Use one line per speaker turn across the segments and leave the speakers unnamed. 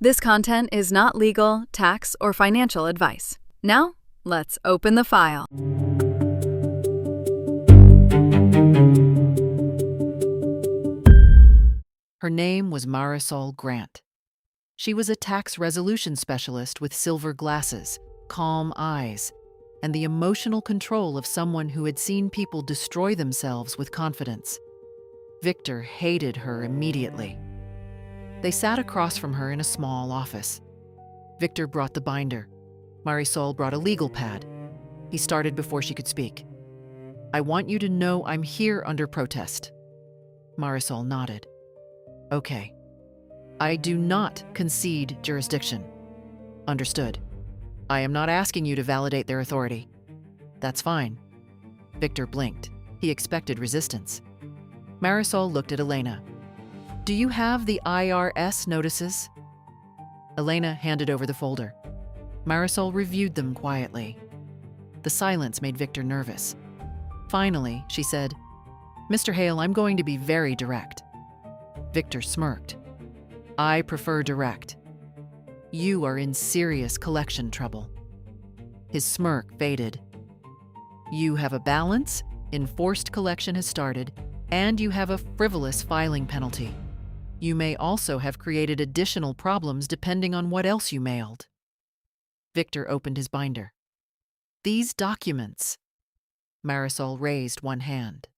This content is not legal, tax, or financial advice. Now, let's open the file.
Her name was Marisol Grant. She was a tax resolution specialist with silver glasses, calm eyes, and the emotional control of someone who had seen people destroy themselves with confidence. Victor hated her immediately. They sat across from her in a small office. Victor brought the binder. Marisol brought a legal pad. He started before she could speak. "I want you to know I'm here under protest." Marisol nodded. "Okay. I do not concede jurisdiction." "Understood. I am not asking you to validate their authority." "That's fine." Victor blinked. He expected resistance. Marisol looked at Elena. "Do you have the IRS notices?" Elena handed over the folder. Marisol reviewed them quietly. The silence made Victor nervous. Finally, she said, "Mr. Hale, I'm going to be very direct." Victor smirked. "I prefer direct. You are in serious collection trouble." His smirk faded. "You have a balance, enforced collection has started, and you have a frivolous filing penalty. You may also have created additional problems depending on what else you mailed." Victor opened his binder. "These documents." Marisol raised one hand.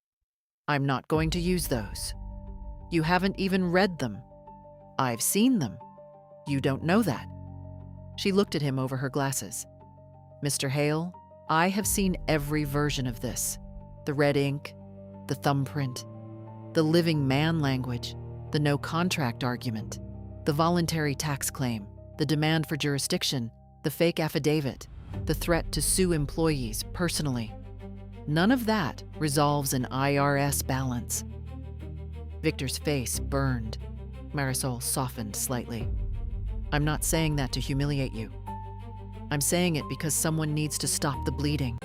"I'm not going to use those. You haven't even read them. I've seen them. You don't know that." She looked at him over her glasses. "Mr. Hale, I have seen every version of this. The red ink, the thumbprint, the living man language, the no contract argument, the voluntary tax claim, the demand for jurisdiction, the fake affidavit, the threat to sue employees personally. None of that resolves an IRS balance." Victor's face burned. Marisol softened slightly. "I'm not saying that to humiliate you. I'm saying it because someone needs to stop the bleeding."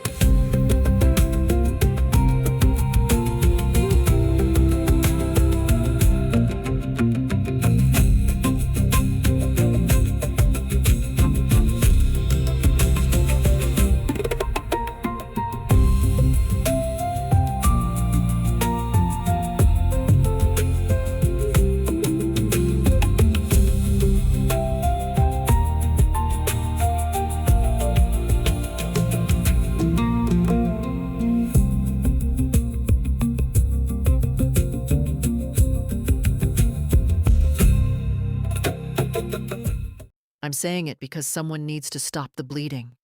"I'm saying it because someone needs to stop the bleeding."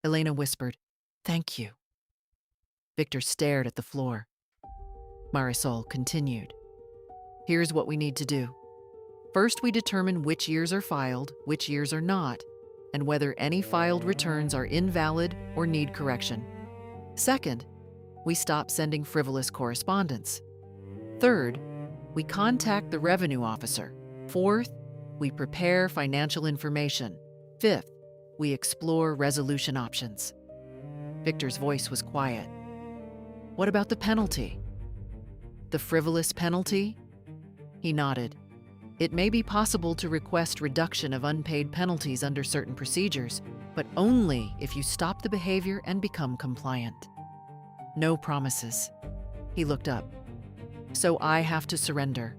Elena whispered, "Thank you." Victor stared at the floor. Marisol continued, "Here's what we need to do. First, we determine which years are filed, which years are not, and whether any filed returns are invalid or need correction. Second, we stop sending frivolous correspondence. Third, we contact the revenue officer. Fourth, we prepare financial information. Fifth, we explore resolution options." Victor's voice was quiet. "What about the penalty?" "The frivolous penalty?" He nodded. "It may be possible to request reduction of unpaid penalties under certain procedures, but only if you stop the behavior and become compliant. No promises." He looked up. "So I have to surrender?"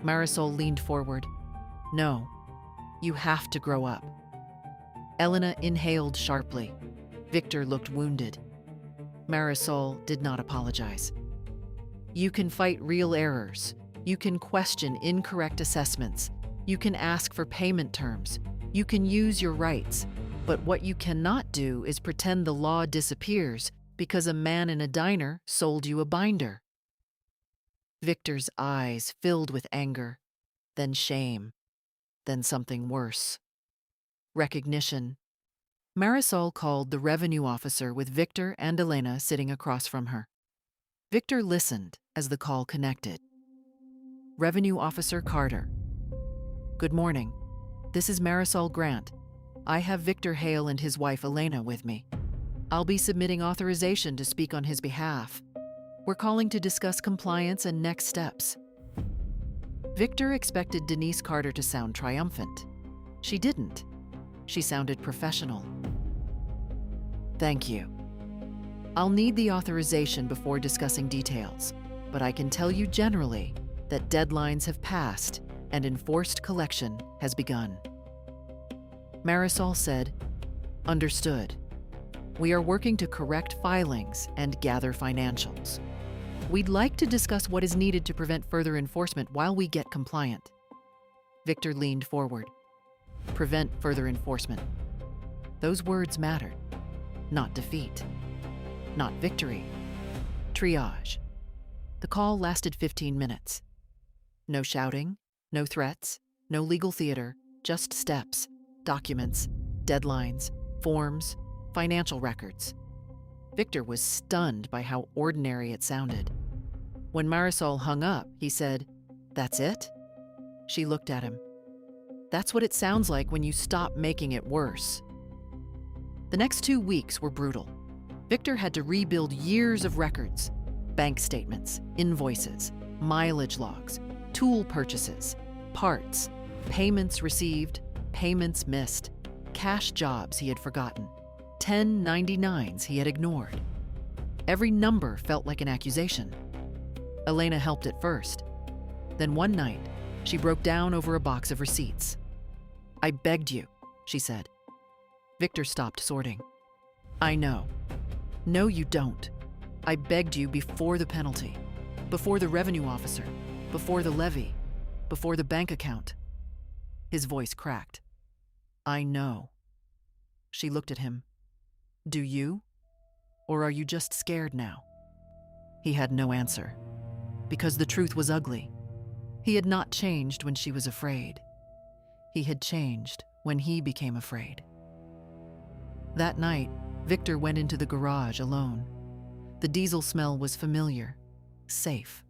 Marisol leaned forward. "No, you have to grow up." Elena inhaled sharply. Victor looked wounded. Marisol did not apologize. "You can fight real errors. You can question incorrect assessments. You can ask for payment terms. You can use your rights. But what you cannot do is pretend the law disappears because a man in a diner sold you a binder." Victor's eyes filled with anger, then shame. Then something worse. Recognition. Marisol called the revenue officer with Victor and Elena sitting across from her. Victor listened as the call connected. Revenue Officer Carter. "Good morning. This is Marisol Grant. I have Victor Hale and his wife Elena with me. I'll be submitting authorization to speak on his behalf. We're calling to discuss compliance and next steps." Victor expected Denise Carter to sound triumphant. She didn't. She sounded professional. Thank you. I'll need the authorization before discussing details, but I can tell you generally that deadlines have passed and enforced collection has begun. Marisol said, "Understood. We are working to correct filings and gather financials. We'd like to discuss what is needed to prevent further enforcement while we get compliant." Victor leaned forward. Prevent further enforcement. Those words mattered. Not defeat. Not victory. Triage. The call lasted 15 minutes. No shouting, no threats, no legal theater, just steps, documents, deadlines, forms, financial records. Victor was stunned by how ordinary it sounded. When Marisol hung up, he said, "That's it?" She looked at him. "That's what it sounds like when you stop making it worse." The next 2 weeks were brutal. Victor had to rebuild years of records, bank statements, invoices, mileage logs, tool purchases, parts, payments received, payments missed, cash jobs he had forgotten, 1099s he had ignored. Every number felt like an accusation. Elena helped at first. Then one night, she broke down over a box of receipts. "I begged you," she said. Victor stopped sorting. "I know." "No, you don't. I begged you before the penalty, before the revenue officer, before the levy, before the bank account." His voice cracked. "I know." She looked at him. "Do you? Or are you just scared now?" He had no answer, because the truth was ugly. He had not changed when she was afraid. He had changed when he became afraid. That night, Victor went into the garage alone. The diesel smell was familiar, safe.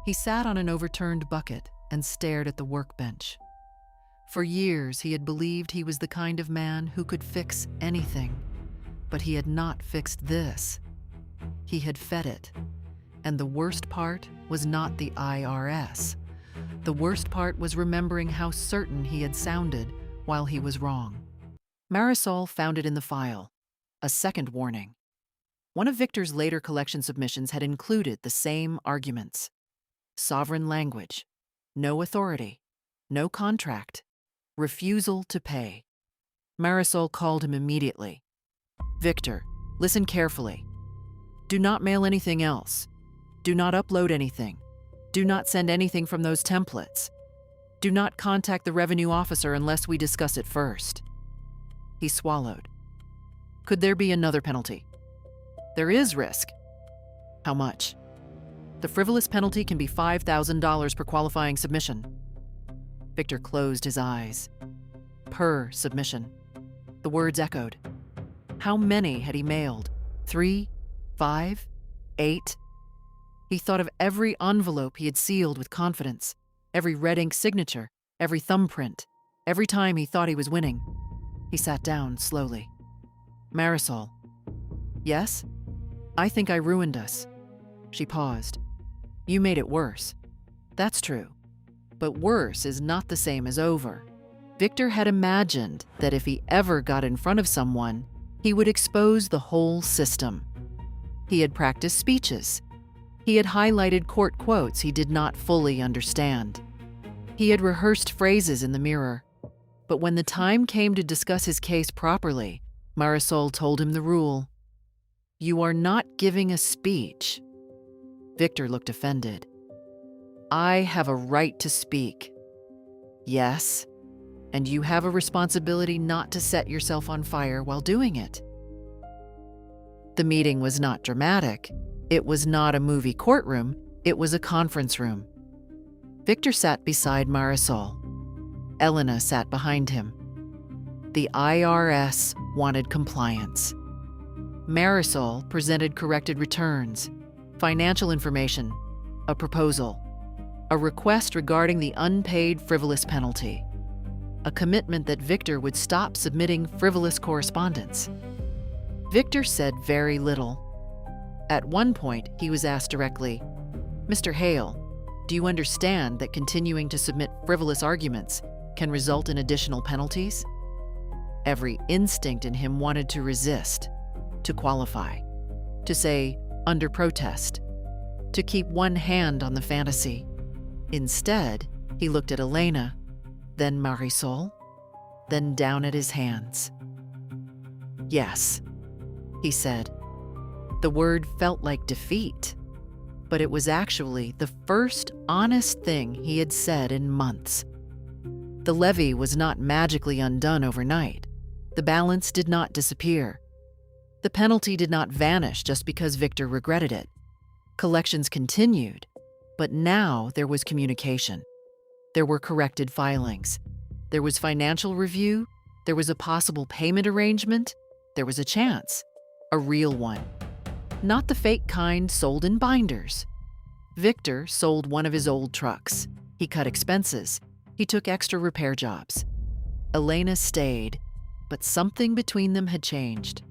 He sat on an overturned bucket and stared at the workbench. For years, he had believed he was the kind of man who could fix anything, but he had not fixed this. He had fed it, and the worst part was not the IRS. The worst part was remembering how certain he had sounded while he was wrong. Marisol found it in the file, a second warning. One of Victor's later collection submissions had included the same arguments. Sovereign language, no authority, no contract, refusal to pay. Marisol called him immediately. "Victor, listen carefully. Do not mail anything else. Do not upload anything. Do not send anything from those templates. Do not contact the revenue officer unless we discuss it first." He swallowed. "Could there be another penalty?" "There is risk." "How much?" "The frivolous penalty can be $5,000 per qualifying submission." Victor closed his eyes. Per submission. The words echoed. How many had he mailed? 3? 5? 8? He thought of every envelope he had sealed with confidence, every red ink signature, every thumbprint, every time he thought he was winning. He sat down slowly. "Marisol." "Yes?" "I think I ruined us." She paused. "You made it worse." "That's true. But worse is not the same as over." Victor had imagined that if he ever got in front of someone, he would expose the whole system. He had practiced speeches. He had highlighted court quotes he did not fully understand. He had rehearsed phrases in the mirror. But when the time came to discuss his case properly, Marisol told him the rule. "You are not giving a speech." Victor looked offended. "I have a right to speak." "Yes, and you have a responsibility not to set yourself on fire while doing it." The meeting was not dramatic. It was not a movie courtroom. It was a conference room. Victor sat beside Marisol. Elena sat behind him. The IRS wanted compliance. Marisol presented corrected returns, financial information, a proposal, a request regarding the unpaid frivolous penalty, a commitment that Victor would stop submitting frivolous correspondence. Victor said very little. At one point, he was asked directly, "Mr. Hale, Do you understand that continuing to submit frivolous arguments can result in additional penalties? Every instinct in him wanted to resist, to qualify, to say, under protest, to keep one hand on the fantasy. Instead, he looked at Elena, then Marisol, then down at his hands. Yes, he said. The word felt like defeat, but it was actually the first honest thing he had said in months. The levy was not magically undone overnight. The balance did not disappear. The penalty did not vanish just because Victor regretted it. Collections continued, but now there was communication. There were corrected filings. There was financial review. There was a possible payment arrangement. There was a chance, a real one. Not the fake kind sold in binders. Victor sold one of his old trucks. He cut expenses. He took extra repair jobs. Elena stayed, but something between them had changed.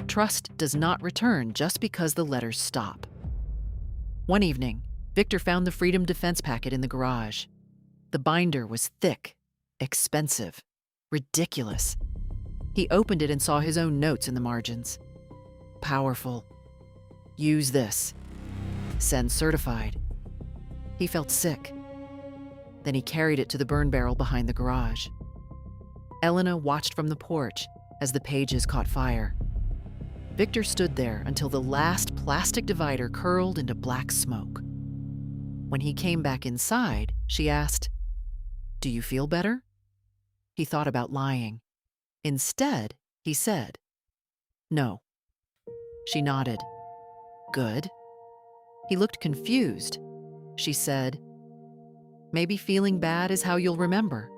Trust does not return just because the letters stop. One evening, Victor found the Freedom Defense packet in the garage. The binder was thick, expensive, ridiculous. He opened it and saw his own notes in the margins. Powerful. Use this. Send certified. He felt sick. Then he carried it to the burn barrel behind the garage. Elena watched from the porch as the pages caught fire. Victor stood there until the last plastic divider curled into black smoke. When he came back inside, she asked, "Do you feel better?" He thought about lying. Instead, he said, "No." She nodded. "Good." He looked confused. She said, "Maybe feeling bad is how you'll remember."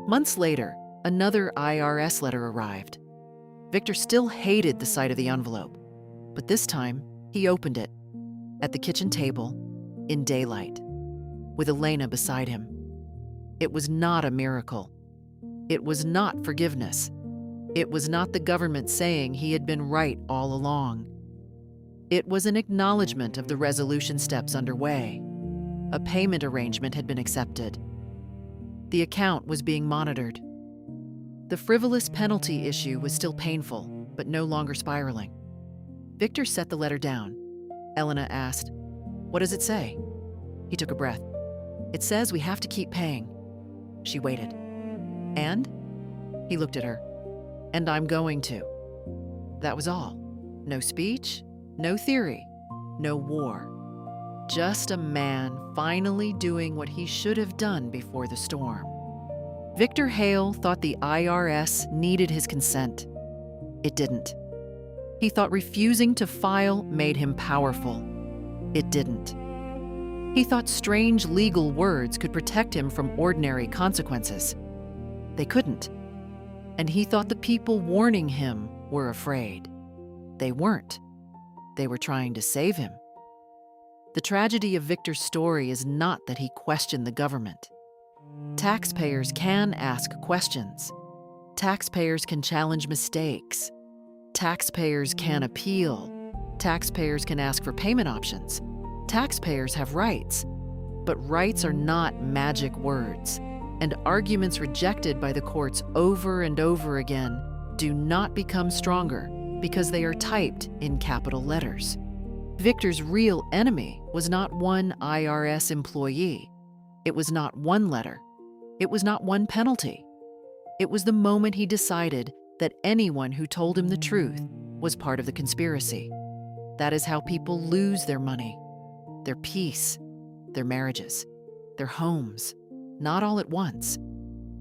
Months later, another IRS letter arrived. Victor still hated the sight of the envelope, but this time he opened it at the kitchen table in daylight, with Elena beside him. It was not a miracle. It was not forgiveness. It was not the government saying he had been right all along. It was an acknowledgement of the resolution steps underway. A payment arrangement had been accepted. The account was being monitored. The frivolous penalty issue was still painful, but no longer spiraling. Victor set the letter down. Elena asked, "What does it say?" He took a breath. "It says we have to keep paying." She waited. "And?" He looked at her. "And I'm going to." That was all. No speech, no theory, no war. Just a man finally doing what he should have done before the storm. Victor Hale thought the IRS needed his consent. It didn't. He thought refusing to file made him powerful. It didn't. He thought strange legal words could protect him from ordinary consequences. They couldn't. And he thought the people warning him were afraid. They weren't. They were trying to save him. The tragedy of Victor's story is not that he questioned the government. Taxpayers can ask questions. Taxpayers can challenge mistakes. Taxpayers can appeal. Taxpayers can ask for payment options. Taxpayers have rights. But rights are not magic words, and arguments rejected by the courts over and over again do not become stronger because they are typed in capital letters. Victor's real enemy was not one IRS employee. It was not one letter. It was not one penalty. It was the moment he decided that anyone who told him the truth was part of the conspiracy. That is how people lose their money, their peace, their marriages, their homes, not all at once,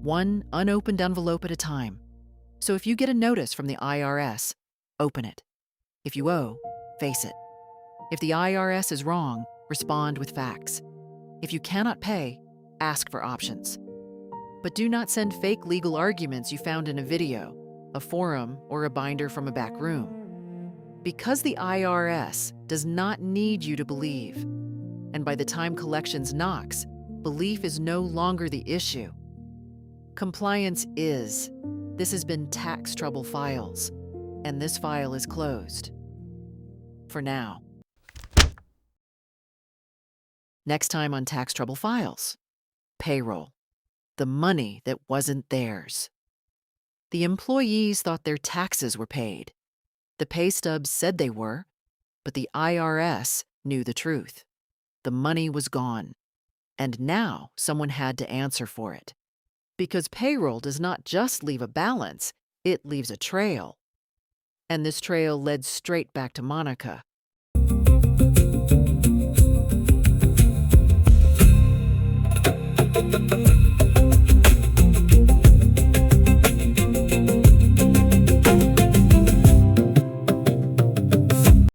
one unopened envelope at a time. So if you get a notice from the IRS, open it. If you owe, face it. If the IRS is wrong, respond with facts. If you cannot pay, ask for options. But do not send fake legal arguments you found in a video, a forum, or a binder from a back room. Because the IRS does not need you to believe, and by the time collections knocks, belief is no longer the issue. Compliance is. This has been Tax Trouble Files, and this file is closed. For now. Next time on Tax Trouble Files. Payroll. The money that wasn't theirs. The employees thought their taxes were paid. The pay stubs said they were, but the IRS knew the truth. The money was gone, and now someone had to answer for it. Because payroll does not just leave a balance, it leaves a trail. And this trail led straight back to Monica,